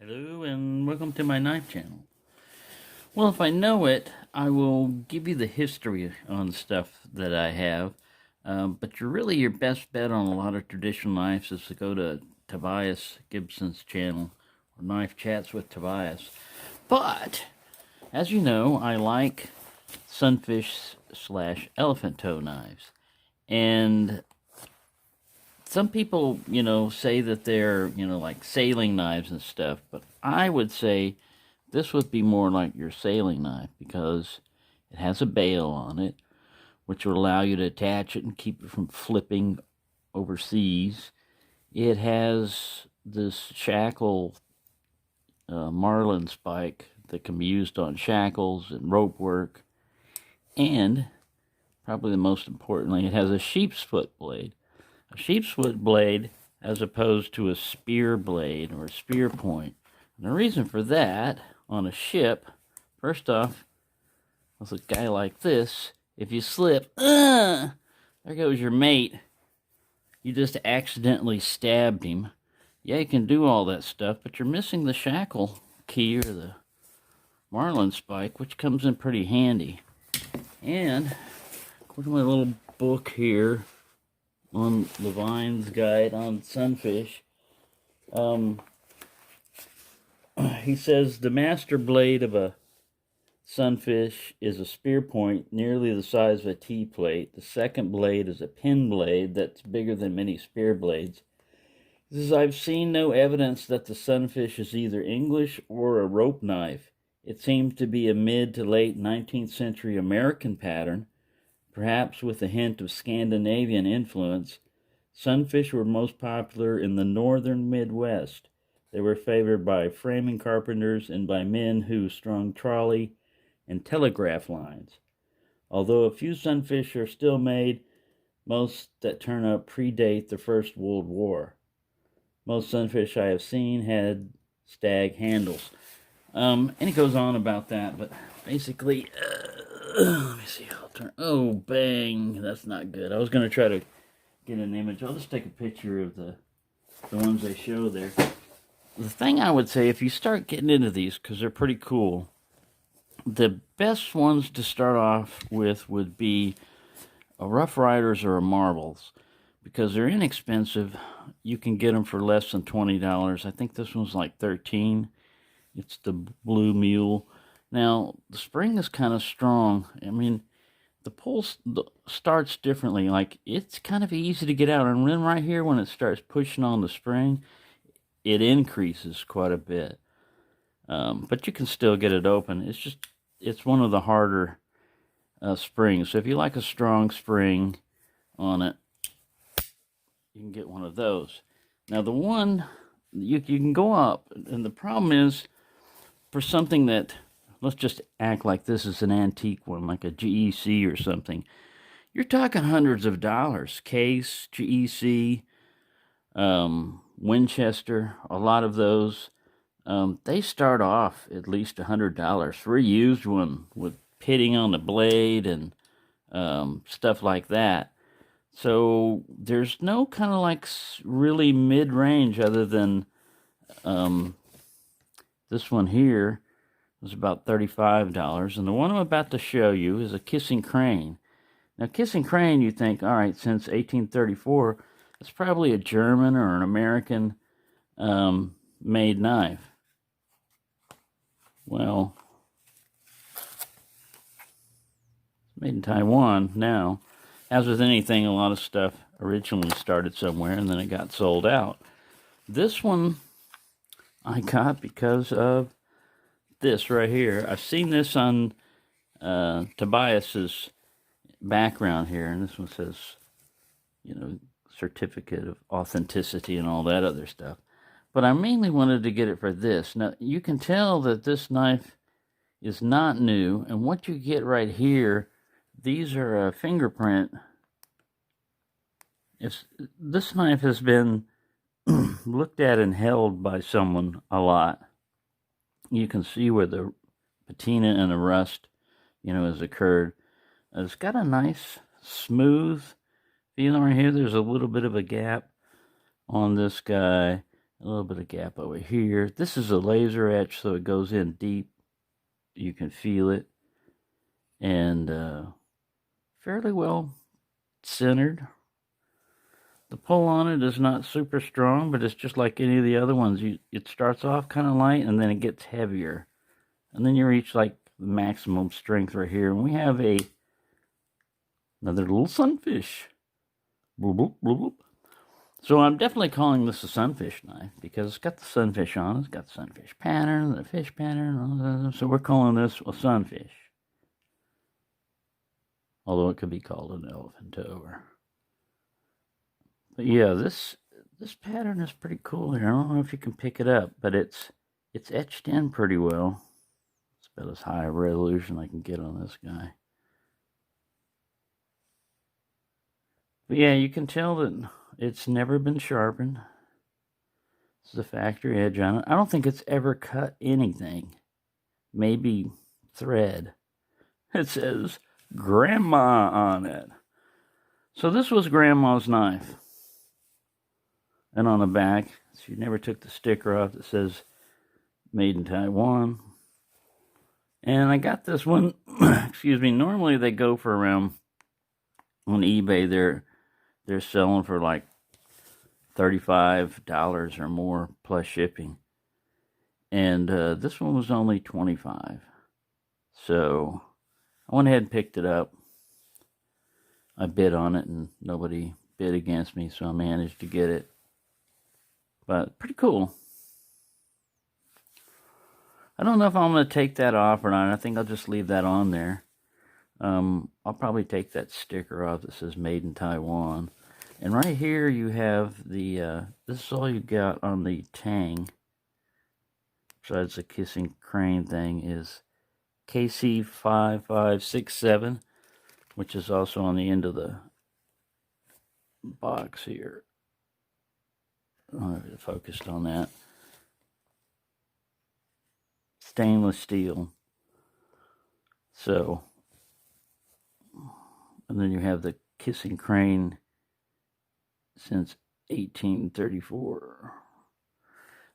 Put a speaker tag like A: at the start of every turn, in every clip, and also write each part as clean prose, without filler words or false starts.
A: Hello and welcome to my knife channel. Well, if I know it, I will give you the history on stuff that I have. But your best bet on a lot of traditional knives is to go to Tobias Gibson's channel, or Knife Chats with Tobias. But, as you know, I like sunfish / elephant toe knives. And some people, say that they're, like sailing knives and stuff, but I would say this would be more like your sailing knife because it has a bail on it, which will allow you to attach it and keep it from flipping overseas. It has this shackle marlin spike that can be used on shackles and rope work, and probably the most importantly, it has a sheep's foot blade. A sheep's foot blade as opposed to a spear blade or a spear point. And the reason for that, on a ship, first off, with a guy like this, if you slip, there goes your mate. You just accidentally stabbed him. Yeah, you can do all that stuff, but you're missing the shackle key or the marlin spike, which comes in pretty handy. And according to my little book here, on Levine's guide on sunfish, he says the master blade of a sunfish is a spear point nearly the size of a T-plate. The second blade is a pin blade that's bigger than many spear blades. He says, I've seen no evidence that the sunfish is either English or a rope knife. It seems to be a mid to late 19th century American pattern, perhaps with a hint of Scandinavian influence. Sunfish were most popular in the northern Midwest. They were favored by framing carpenters and by men who strung trolley and telegraph lines. Although a few sunfish are still made, most that turn up predate the First World War. Most sunfish I have seen had stag handles. And he goes on about that, but basically, let me see. I'll turn. Oh, bang! That's not good. I was going to try to get an image. I'll just take a picture of the ones they show there. The thing I would say, if you start getting into these, because they're pretty cool, the best ones to start off with would be a Rough Riders or a Marbles, because they're inexpensive. You can get them for less than $20. I think this one's like $13. It's the Blue Mule. Now, the spring is kind of strong. I mean, the pull starts differently. Like, it's kind of easy to get out. And then right here, when it starts pushing on the spring, it increases quite a bit. But you can still get it open. It's one of the harder springs. So if you like a strong spring on it, you can get one of those. Now, the one, you can go up. And the problem is, for something that, let's just act like this is an antique one, like a GEC or something, you're talking hundreds of dollars. Case, GEC, Winchester, a lot of those, they start off at least $100 for a used one with pitting on the blade and stuff like that. So there's no kind of like really mid-range other than this one here was about $35, and the one I'm about to show you is a Kissing Crane. Now, Kissing Crane, you think, all right, since 1834, it's probably a German or an American made knife. Well, it's made in Taiwan now. As with anything, a lot of stuff originally started somewhere, and then it got sold out. This one I got because of this right here. I've seen this on Tobias's background here, and this one says, certificate of authenticity and all that other stuff. But I mainly wanted to get it for this. Now, you can tell that this knife is not new, and what you get right here, these are a fingerprint. This knife has been looked at and held by someone a lot. You can see where the patina and the rust, has occurred. It's got a nice, smooth feeling right here. There's a little bit of a gap on this guy. A little bit of gap over here. This is a laser etch, so it goes in deep. You can feel it. And fairly well centered. The pull on it is not super strong, but it's just like any of the other ones. It starts off kind of light, and then it gets heavier. And then you reach like the maximum strength right here. And we have another little sunfish. Bloop, bloop, bloop, bloop. So I'm definitely calling this a sunfish knife because it's got the sunfish on it. It's got the sunfish pattern, the fish pattern. So we're calling this a sunfish. Although it could be called an elephant tower. But yeah, this pattern is pretty cool here. I don't know if you can pick it up, but it's etched in pretty well. It's about as high a resolution I can get on this guy. But yeah, you can tell that it's never been sharpened. This is a factory edge on it. I don't think it's ever cut anything. Maybe thread. It says Grandma on it. So this was Grandma's knife. And on the back, she never took the sticker off that says Made in Taiwan. And I got this one, excuse me, normally they go for around, on eBay, they're selling for like $35 or more plus shipping. And this one was only $25. So I went ahead and picked it up. I bid on it and nobody bid against me, so I managed to get it. But pretty cool. I don't know if I'm going to take that off or not. I think I'll just leave that on there. I'll probably take that sticker off that says Made in Taiwan. And right here you have the, this is all you got on the Tang. Besides the kissing crane thing is KC5567, which is also on the end of the box here. I don't know if it focused on that. Stainless steel. So, and then you have the kissing crane since 1834.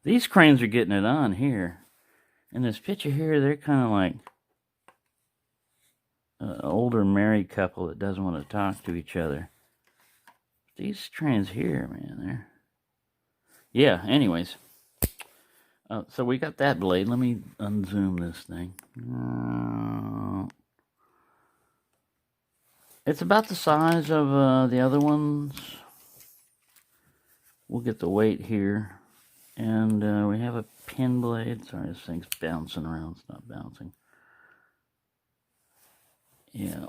A: These cranes are getting it on here. In this picture here, they're kind of like an older married couple that doesn't want to talk to each other. These cranes here, man, they're... Yeah, anyways. So we got that blade. Let me unzoom this thing. It's about the size of the other ones. We'll get the weight here. And we have a pin blade. Sorry, this thing's bouncing around. It's not bouncing. Yeah.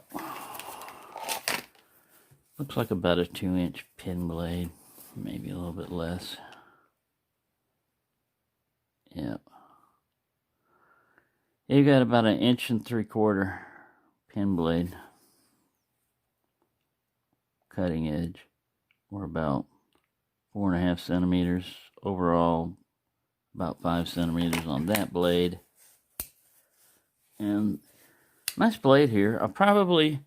A: Looks like about a 2-inch pin blade. Maybe a little bit less. Yep. You got about 1 3/4 inch pin blade. Cutting edge. Or about 4.5 centimeters. Overall, about 5 centimeters on that blade. And nice blade here. I probably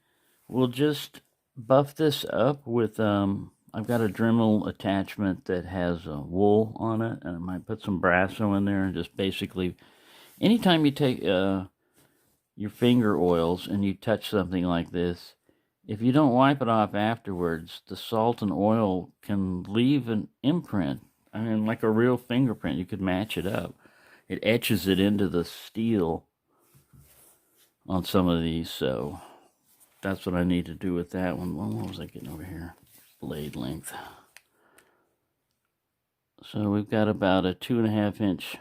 A: will just buff this up with, I've got a Dremel attachment that has wool on it, and I might put some Brasso in there and just basically, anytime you take your finger oils and you touch something like this, if you don't wipe it off afterwards, the salt and oil can leave an imprint. I mean, like a real fingerprint. You could match it up. It etches it into the steel on some of these, so that's what I need to do with that one. What was I getting over here? Blade length. So we've got about a 2.5 inch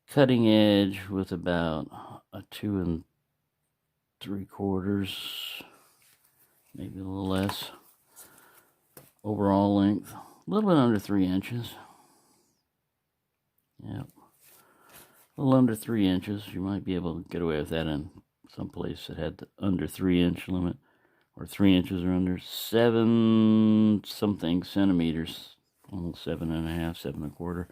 A: cutting edge with about a 2 3/4, maybe a little less. Overall length, a little bit under 3 inches. Yep. A little under 3 inches. You might be able to get away with that in some place that had the under 3-inch limit. Or 3 inches or under, 7 something centimeters, almost 7.5, 7.25.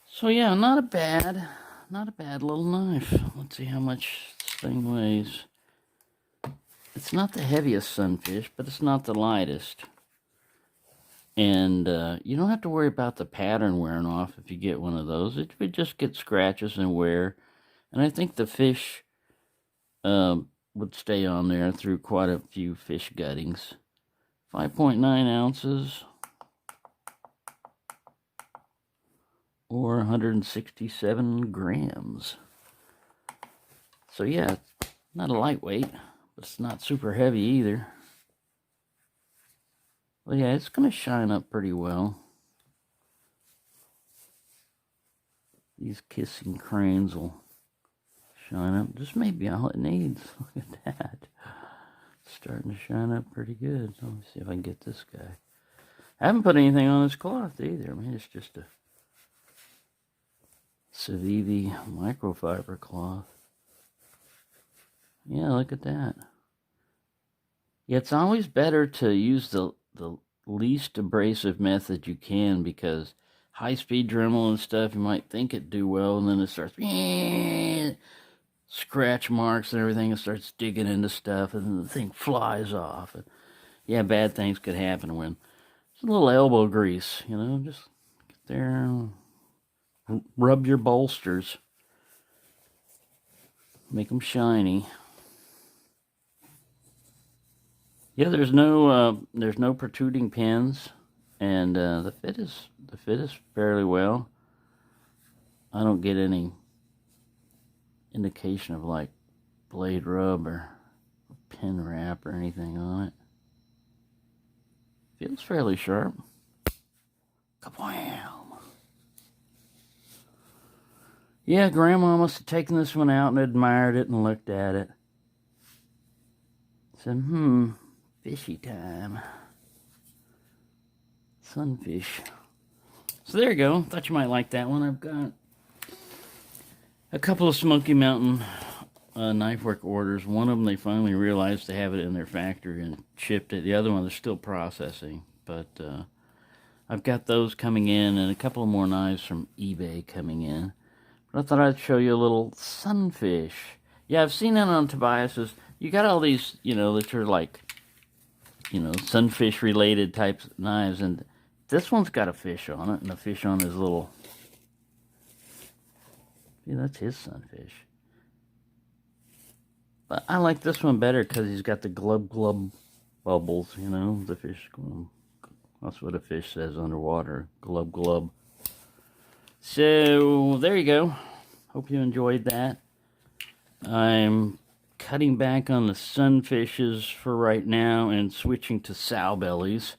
A: So yeah, not a bad little knife. Let's see how much this thing weighs. It's not the heaviest sunfish, but it's not the lightest. And you don't have to worry about the pattern wearing off if you get one of those. It would just get scratches and wear. And I think the fish would stay on there through quite a few fish guttings. 5.9 ounces or 167 grams. So yeah, not a lightweight, but it's not super heavy either. Well, yeah, it's going to shine up pretty well. These kissing cranes will shine up just maybe all it needs. Look at that. It's starting to shine up pretty good. Let me see if I can get this guy. I haven't put anything on this cloth either. I mean, it's just a Civivi microfiber cloth. Yeah, look at that. Yeah, it's always better to use the least abrasive method you can, because high-speed Dremel and stuff, you might think it'd do well, and then it starts scratch marks and everything. It starts digging into stuff, and then the thing flies off. And yeah, bad things could happen when it's a little elbow grease, you know. Just get there and rub your bolsters, make them shiny. Yeah, there's no protruding pins, and the fit is fairly well. I don't get any indication of like blade rub or pin wrap or anything on it. Feels fairly sharp. Kablam! Yeah, Grandma must have taken this one out and admired it and looked at it. Said, fishy time. Sunfish. So there you go. Thought you might like that one. I've got a couple of Smoky Mountain knife work orders. One of them, they finally realized they have it in their factory and shipped it. The other one, they're still processing. But I've got those coming in, and a couple of more knives from eBay coming in. But I thought I'd show you a little sunfish. Yeah, I've seen it on Tobias's. You got all these, you know, that are like, you know, sunfish related types of knives, and this one's got a fish on it, and the fish on his little, see, that's his sunfish. But I like this one better because he's got the glub glub bubbles, you know, the fish, that's what a fish says underwater, glub glub. So there you go. Hope you enjoyed that. I'm cutting back on the sunfishes for right now and switching to sow bellies.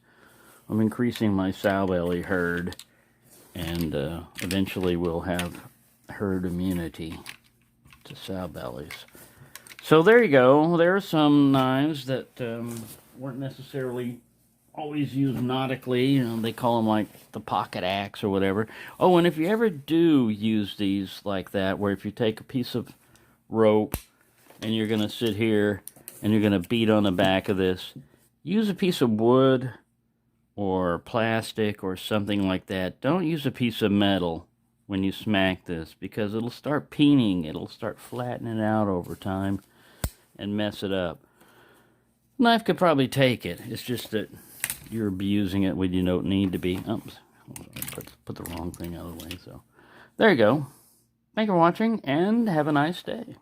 A: I'm increasing my sow belly herd, and eventually we'll have herd immunity to sow bellies. So there you go. There are some knives that weren't necessarily always used nautically. You know, they call them like the pocket axe or whatever. Oh, and if you ever do use these like that, where if you take a piece of rope and you're going to sit here and you're going to beat on the back of this, use a piece of wood or plastic or something like that. Don't use a piece of metal when you smack this, because it'll start peening. It'll start flattening out over time and mess it up. Knife could probably take it. It's just that you're abusing it when you don't need to be. Oops, put the wrong thing out of the way. So there you go. Thank you for watching, and have a nice day.